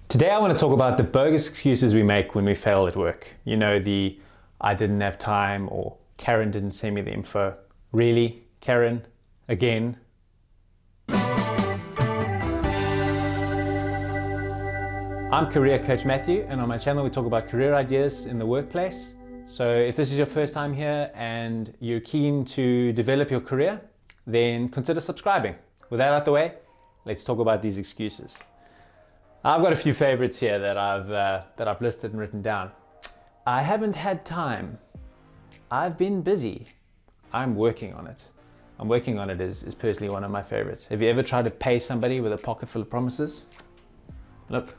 Today I want to talk about the bogus excuses we make when we fail at work. You know, the I didn't have time, or Karen didn't send me the info. Really, Karen? Again? I'm career coach Matthew, and on my channel we talk about career ideas in the workplace. So if this is your first time here and you're keen to develop your career, then consider subscribing. With that out the way, let's talk about these excuses. I've got a few favorites here that I've listed and written down. I haven't had time. I've been busy. I'm working on it. I'm working on it is personally one of my favorites. Have you ever tried to pay somebody with a pocket full of promises? Look,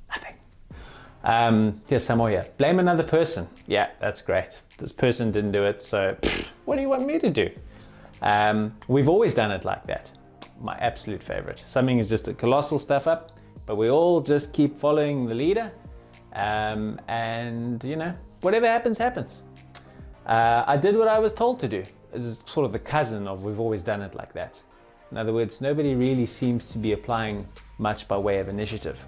nothing. Here's some more here. Blame another person. Yeah, that's great. This person didn't do it, so what do you want me to do? We've always done it like that. My absolute favorite. Something is just a colossal stuff up, but we all just keep following the leader, and you know, whatever happens, happens. I did what I was told to do. This is sort of the cousin of we've always done it like that. In other words, nobody really seems to be applying much by way of initiative.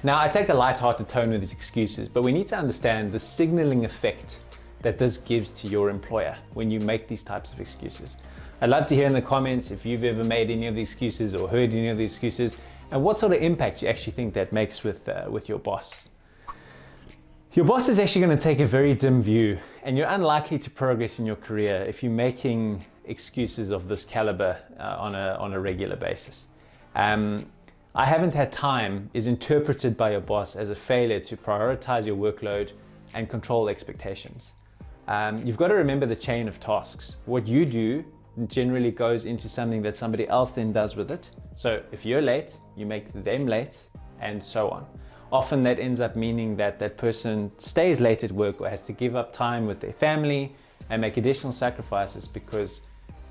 Now, I take a light-hearted tone with these excuses, but we need to understand the signaling effect that this gives to your employer when you make these types of excuses. I'd love to hear in the comments if you've ever made any of these excuses or heard any of these excuses, and what sort of impact you actually think that makes with your boss. Your boss is actually going to take a very dim view, and you're unlikely to progress in your career if you're making excuses of this caliber on a regular basis. I haven't had time is interpreted by your boss as a failure to prioritize your workload and control expectations. You've got to remember the chain of tasks. What you do generally goes into something that somebody else then does with it. So if you're late, you make them late, and so on. Often that ends up meaning that that person stays late at work or has to give up time with their family and make additional sacrifices because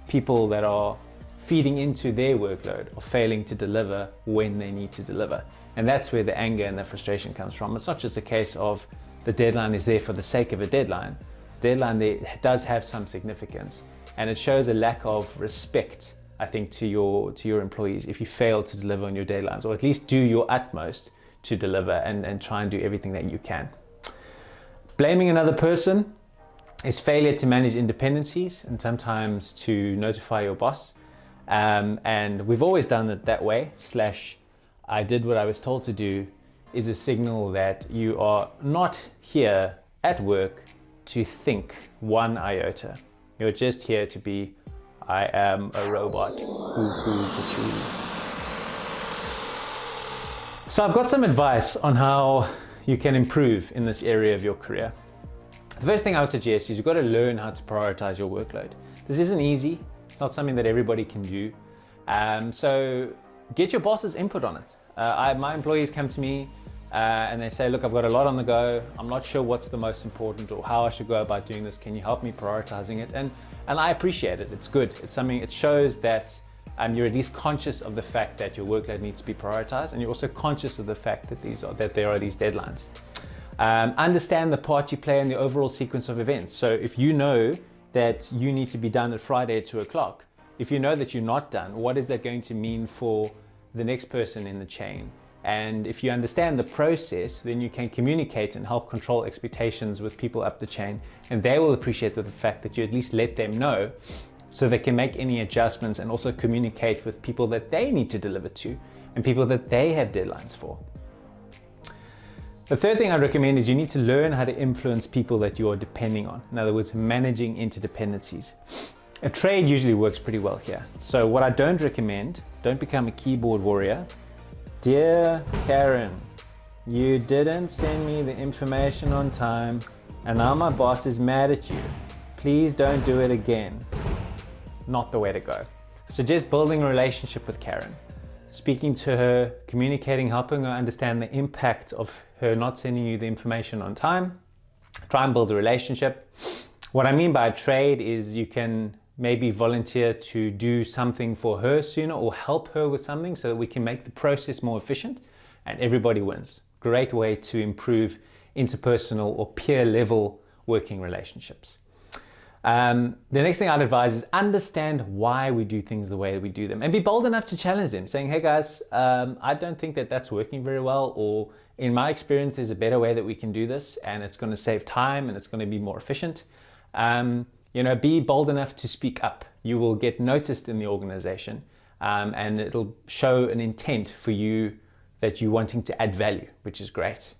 people that are feeding into their workload are failing to deliver when they need to deliver. And that's where the anger and the frustration comes from. It's not just a case of the deadline is there for the sake of a deadline. Deadline there does have some significance, and it shows a lack of respect, I think, to your employees if you fail to deliver on your deadlines, or at least do your utmost to deliver and try and do everything that you can. Blaming another person is failure to manage independencies and sometimes to notify your boss. And we've always done it that way, / I did what I was told to do is a signal that you are not here at work to think one iota. You're just here to be, I am a robot. So I've got some advice on how you can improve in this area of your career. The first thing I would suggest is you've got to learn how to prioritize your workload. This isn't easy. It's not something that everybody can do. So get your boss's input on it. My employees come to me and they say, look, I've got a lot on the go. I'm not sure what's the most important or how I should go about doing this. Can you help me prioritizing it? And I appreciate it. It's good. It's something, it shows that you're at least conscious of the fact that your workload needs to be prioritized, and you're also conscious of the fact that there are these deadlines. Understand the part you play in the overall sequence of events. So if you know that you need to be done at Friday at 2 o'clock, if you know that you're not done, what is that going to mean for the next person in the chain? And if you understand the process, then you can communicate and help control expectations with people up the chain, and they will appreciate the fact that you at least let them know so they can make any adjustments and also communicate with people that they need to deliver to and people that they have deadlines for. The third thing I recommend is you need to learn how to influence people that you are depending on. In other words, managing interdependencies. A trade usually works pretty well here. So what I don't recommend, don't become a keyboard warrior. Dear Karen, you didn't send me the information on time, and now my boss is mad at you. Please don't do it again. Not the way to go. I suggest building a relationship with Karen. Speaking to her, communicating, helping her understand the impact of her not sending you the information on time. Try and build a relationship. What I mean by a trade is you can maybe volunteer to do something for her sooner or help her with something so that we can make the process more efficient and everybody wins. Great way to improve interpersonal or peer level working relationships. The next thing I'd advise is understand why we do things the way that we do them and be bold enough to challenge them, saying, hey guys, I don't think that that's working very well, or in my experience, there's a better way that we can do this and it's going to save time and it's going to be more efficient. Be bold enough to speak up. You will get noticed in the organization, and it'll show an intent for you that you're wanting to add value, which is great.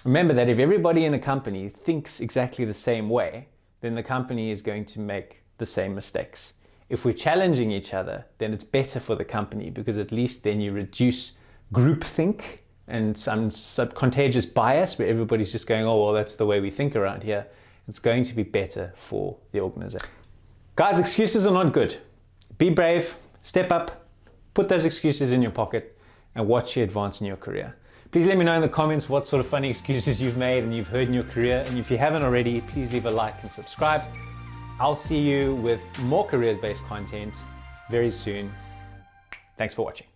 Remember that if everybody in a company thinks exactly the same way, then the company is going to make the same mistakes. If we're challenging each other, then it's better for the company, because at least then you reduce groupthink and some contagious bias where everybody's just going, oh, well, that's the way we think around here. It's going to be better for the organization. Guys, excuses are not good. Be brave, step up, put those excuses in your pocket and watch you advance in your career. Please let me know in the comments what sort of funny excuses you've made and you've heard in your career. And if you haven't already, please leave a like and subscribe. I'll see you with more careers-based content very soon. Thanks for watching.